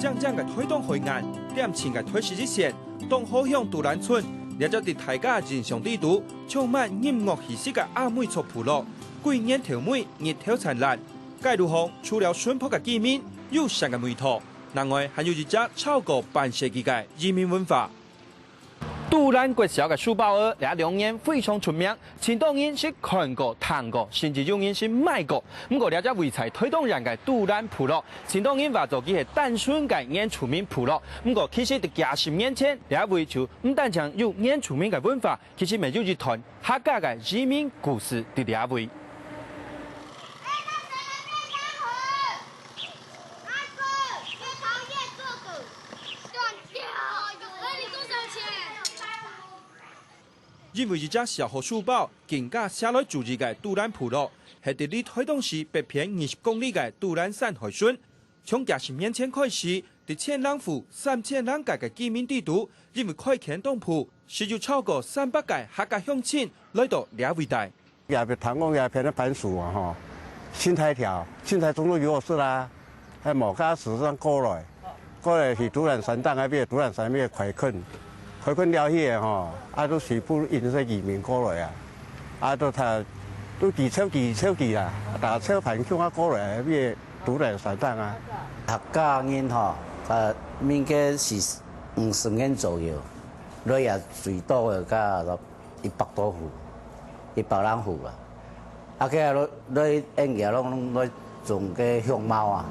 渐渐嘅推动海岸，点前嘅推实之前，东好向杜兰村，也就伫大家人上地图，充满音乐气息嘅阿美族部落，贵烟条妹热头灿烂。街路上除了淳朴嘅见面，友善嘅美图，另外还有一只超过半世纪嘅移民文化。杜兰国小嘅书包儿，也两年非常出名。前当然是看过、谈过，甚至有人是买过。不过了解为才推动人嘅杜兰部落，前当然话做佢系单纯嘅演出名部落。不过其实伫几十年前，呢位就唔单止有演出名嘅文化，其实咪有一团客家嘅移民故事伫呢位。因为一只小号书包更加写来主义嘅杜兰部落，系伫你推动时北偏20公里嘅杜兰山海村。从20年前开始，伫千人户、3000人界嘅居民地图，因为开垦当铺，是有超过300个客家乡亲来到呢位带。也别谈讲也偏的番薯啊哈，新台条、新台中路有事啦，还某家时上过来是杜兰山当那边，杜兰山那边开垦。开垦了去的吼，都是不因些移民过来啊，都几手啊，大车盘向啊过来那边杜兰山当啊。客家人吼，应该是50年左右，你也最多的加100多户，100人户啦。啊，佢你应该拢种个香茅啊。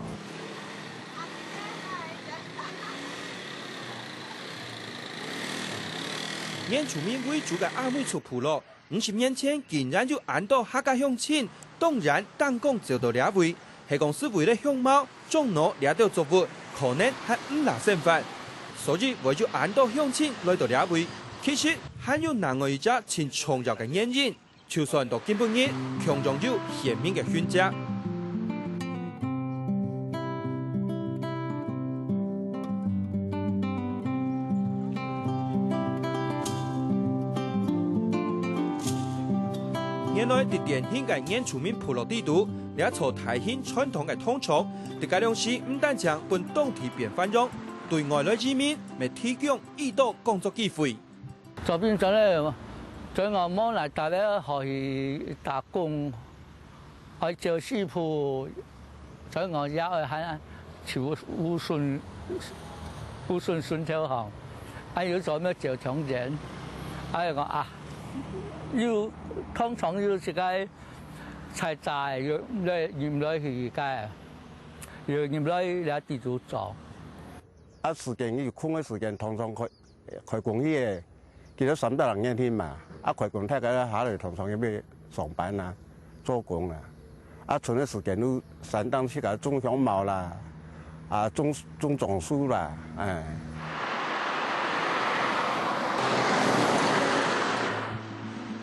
演出名为主嘅阿美族部落，50年前竟然就按到客家乡亲，当然弹弓就到呢位，系讲是为了香茅种农掠到作物，可能还唔拿身份，所以为咗按到乡亲来到呢位，其实还有另外一只真重要嘅原因，就算到今半日，强中有鲜明嘅选择。原来伫典型嘅演出名部落地图，也从台县传统嘅通床，伫介两时唔单将本当地变繁荣，对外来居民咪提供易到工作机会。就變咗咧，在我冇嚟大家可以打工，去做師傅，在我也去喺潮烏順條行，要做咩做廠人，我啊。要通常要自己採摘，要驗來去嘅，要驗來嚟地主做。啊，時間要空嘅時間，通常開工嘅，見到300人一天嘛。啊，開工睇下下嚟通常要咩上班啊，做工啊。啊，剩嘅時間都山當去個種香茅啦，啊種樟樹啦，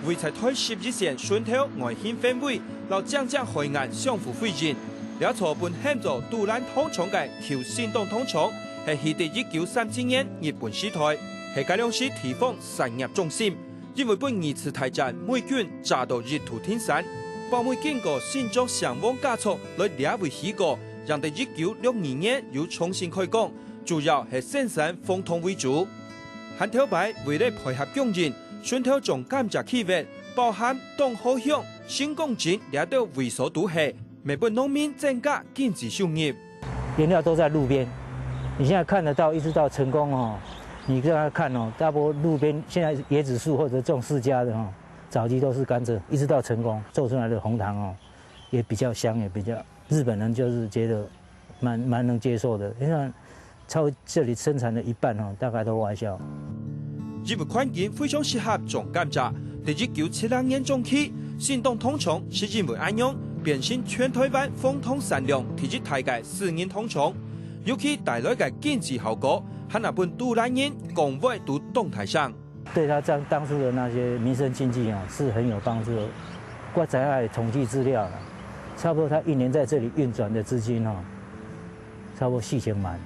为在推11线顺头外显氛围，老将海岸相互辉映。了错本喊做杜兰通床嘅求行动通床，系起伫1937年日本时代，系介两市地方产业中心。因为本二次大战美军炸到日土天山，包美经过新竹上往加速来了位起过，让伫1962年又重新开工，主要系生产风筒为主。汉头牌为了配合供应。顺头种甘蔗企业包含东好乡、新工程掠到为所都系，每本农民增加经济收入。原料都在路边，你现在看得到，一直到成功哦。你这样看哦，大部分路边现在椰子树或者种释迦的哦，早期都是甘蔗，一直到成功做出来的红糖哦，也比较香，也比较日本人就是觉得蛮能接受的。你看，超这里生产的一半哦，大概都外销。因为环境非常适合种甘蔗，在1972年中期，行动通床是因为安用变成全台湾风筒产量提及大概4年通床，尤其带来的经济效果，和那本杜兰人共位都动态上。对他当初的那些民生经济啊是很有帮助的。我在统计资料了，差不多他1年在这里运转的资金哦，差不多4000万。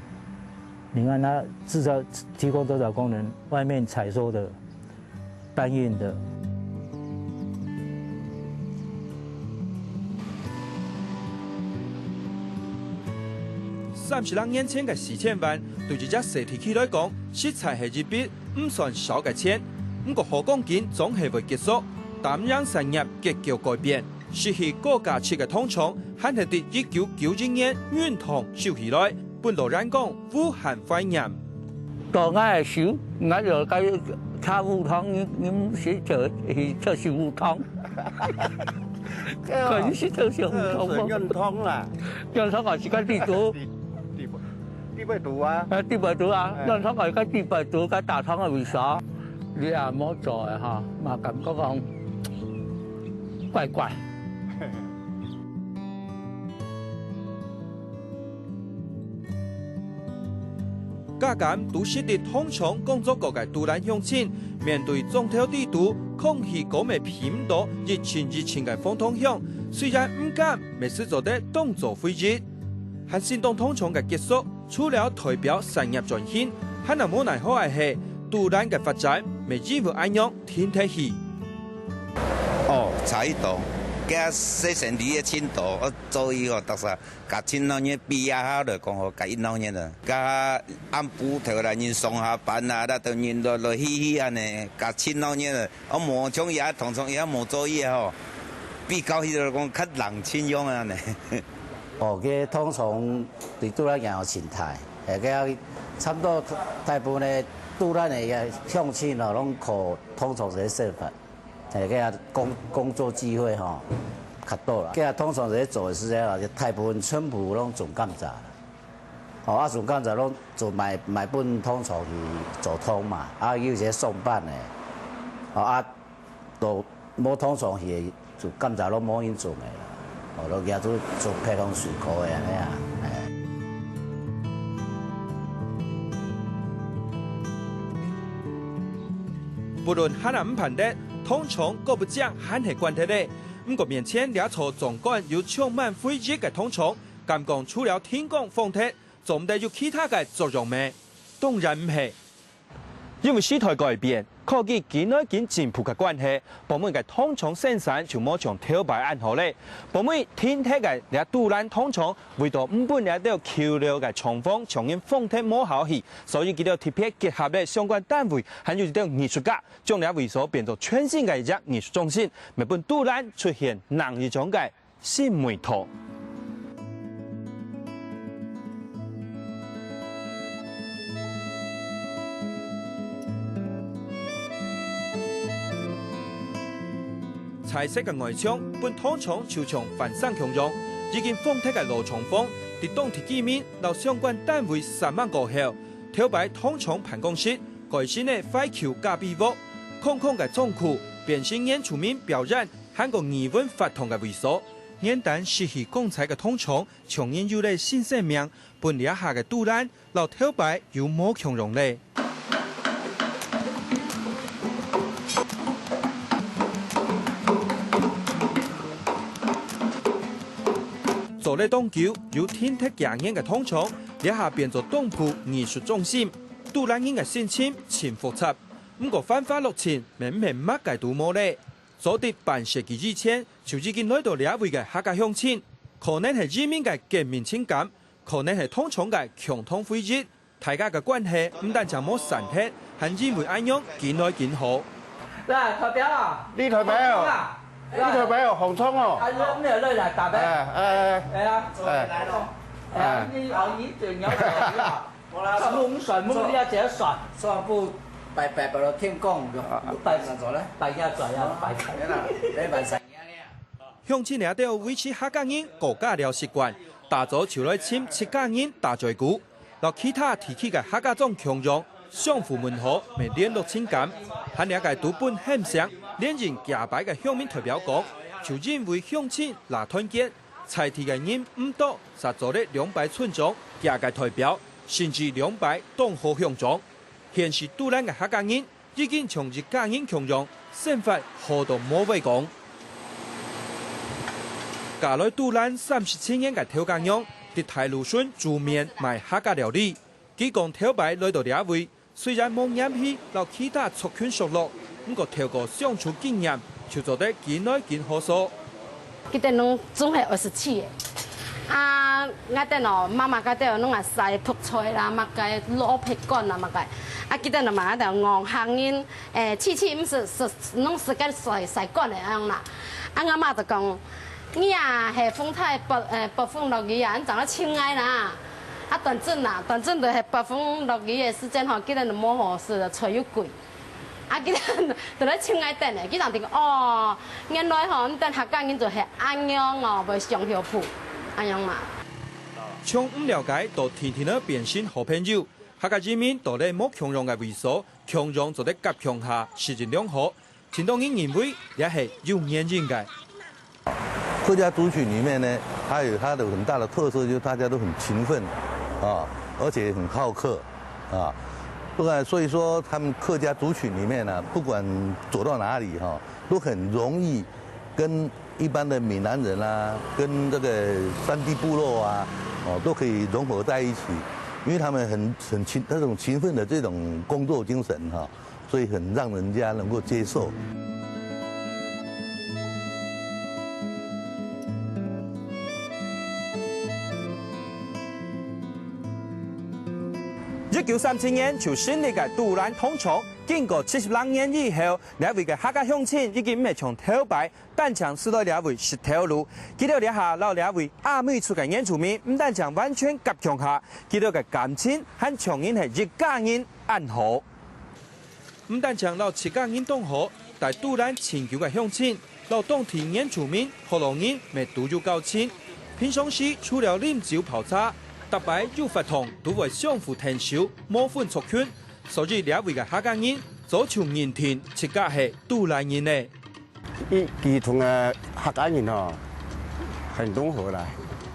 你看它制造提供多少功能？外面采收的、搬运的。32年前嘅4000萬，對一隻小地區來講，實在係一筆唔算少嘅錢。不過何講緊總係會結束，但讓產業結構改變，失去高價值嘅通廠，還係自1991年運通收起來，本路人講無限懷念。到我收，我就該炒烏湯，你是做是烏湯。佢是做是烏湯嗎？潤湯啦，潤湯我是個地主。地位度啊？地位度啊，潤湯我是個地位度，個大湯係為啥？你也冇做嘅嚇，嘛感覺講怪怪。加減都是啲通廠工作過嘅獨蘭鄉親，面對中條地圖，空氣咁嘅頻度熱情嘅風通響，雖然唔敢，未試做得動作飛熱。喺新東通廠嘅結束，除了代表產業轉型，還能無奈何嘅係獨蘭嘅發展，未幾乎按樣天體氣。哦，差一度。加細成啲嘅千度，我做依個特色，加千多年畢業後就講好加一兩年啦。加按部頭來人上下班啊，那都人來嘻嘻安尼，加千多年啦。我磨廠也同廠也冇做嘢吼，比較起來講較冷清樣啊呢。哦，個通廠對獨蘭也有生態，個差不多大部分嘅獨蘭嘅鄉親哦，攏靠通廠這設法。工作機會吼較多啦。個通常在做嘅時陣，大部分村埔攏種甘蔗，哦啊種甘蔗攏做賣本通廠去做通嘛，啊有些送辦嘅，哦啊都冇通廠去做甘蔗攏冇因種嘅啦，哦都叫做做配通水果嘅安尼啊。無論係哪唔判的。通廠個不講還係關係咧，不過面前兩座總管有充滿灰熱嘅通廠，敢講除了天光放鐵，仲得有其他嘅作用咩？當然唔係，因為時代改變，科技幾耐見進步嘅關係，部門嘅通廠生產就冇像頭擺按好咧。部門天體嘅兩獨蘭通廠，為到五本兩都橋梁嘅廠房重新放鐵冇效氣，所以佢哋特別結合咧相關單位，還有啲藝術家，將兩會所變做全新嘅一隻藝術中心，每本獨蘭出現另一種嘅新媒圖。彩色嘅外牆，本通廠超長繁盛強壯，已經放鐵嘅羅廠房，喺當地居民到相關單位3萬過後，頭擺通廠辦公室，改善嘅廢橋架壁屋，空空嘅倉庫，變成演出面表演，韓國藝文發通嘅會所。眼但失去光彩嘅通廠，重現有了新生命，本地下嘅獨蘭，老頭擺有冇強容咧？做咧當久有天體鏡眼嘅通廠，一下變做東埔藝術中心。獨蘭人嘅心情前複雜，不過翻花落錢，明明乜嘅都冇咧。做啲半世紀之前，就已經來到兩位嘅客家鄉親，可能係人民嘅革命情感，可能係通廠嘅共同回憶。大家嘅關係唔但就冇散撇，還因為咁樣見來見好。嗱，代表啊，呢台表，呢台表紅葱哦。係咩類嚟搭咩？係啊，呢阿姨仲有我啦，冇船冇呢一隻船，全部白到天光，白上咗咧，白一嘴啊，白你問神鄉親哋都要維持客家人國家了習慣，打造潮來簽客家人大嘴鼓，讓其他地區嘅客家種強壯，相互問候，未聯絡情感。喺兩個讀本很像，連人夾擺嘅鄉民代表講，就因為鄉親拿團結，才提嘅人唔多，實做咧200村莊夾嘅代表，甚至200東河鄉莊。現時獨蘭嘅客家人已經從日家人強壯，生活好到冇位講。家來獨蘭37年嘅頭家娘，喺大陸村煮麵賣客家料理。佢講頭擺來到兩位，雖然冇演戲，留其他族群熟絡，不過透過相處經驗，就做得見來見好數。佢哋攏總係27個，啊，我等哦，妈妈家等拢啊晒扑菜啦，嘛该卤皮干啦，嘛该，啊记得嘛得硬行因，毋是拢是该晒干的安样啦。啊我妈就讲，你啊下风太北风落雨啊，你怎啊亲爱啦？啊段阵就下北风落雨的时间吼，记得就冇好事，吹又贵。啊，记得就咧亲爱等的，记得哦，原来吼，你等客家人就是安样哦，袂上后铺，安样嘛。从唔了解到天天的变心好朋友，客家人民都咧冇强融嘅为所，强融就咧夹强下，实质良好。陈东英认为也系有原因嘅。客家族群里面呢，它有它的很大的特色，就是大家都很勤奋，啊，而且很好客，啊，不然所以说他们客家族群里面呢，不管走到哪里哈，都很容易跟一般的闽南人啊，跟这个山地部落啊，哦，都可以融合在一起，因为他们那种勤奋的这种工作精神哈，所以很让人家能够接受。1937年就成立嘅杜兰通厂，經過72年以後，呢位嘅客家鄉親已經唔係從頭擺，但將使到呢位是條路。見到呢下老呢位阿美族嘅原住民，唔但將完全夾強下，見到嘅感情和長人係一家人安好。唔但將老自家人當好，但杜蘭前橋嘅鄉親，老當地原住民、河洛人咪都有交情。平常時除了飲酒泡茶。特別有法堂都會相互聽手，冇分族群，所以兩位嘅客家人早從年田自家係杜蘭人呢。佢同嘅客家人哦，很融合啦。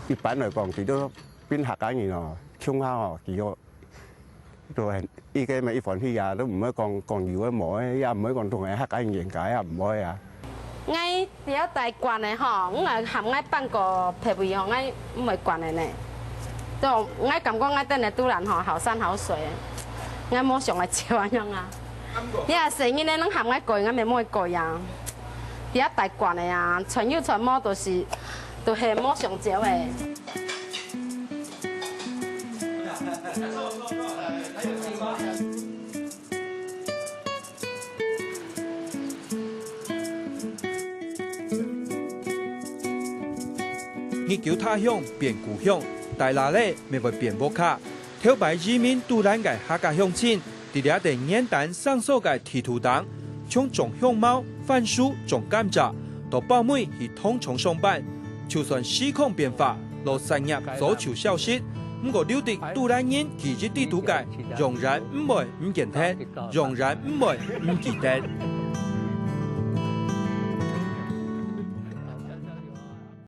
一般嚟講，佢都邊客家人哦，鄉下哦，佢個都係依家咪一凡去啊，都唔可以講語嘅冇，也唔可以講同嘅客家人言解啊，唔可以啊。我比較大慣嘅吼，我含我辦個皮位吼，我唔係慣嘅呢。就我感覺我等下杜蘭吼好山好水，我冇上來招安樣啊。你話成日咧，攏含我過，我咪冇過呀。比較大慣嘅啊，全有全冇都係冇上招嘅。日久他鄉變故鄉。大拿咧咪會變無卡，頭擺移民杜蘭嘅客家鄉親，啲啲哋簡單上手嘅地圖檔，從種香茅、番薯、種甘蔗，到包妹去通廠上班，就算時空變化，老產業早就消失，唔過留啲杜蘭人記憶地圖嘅，仍然唔會唔見聽，仍然唔會唔記得。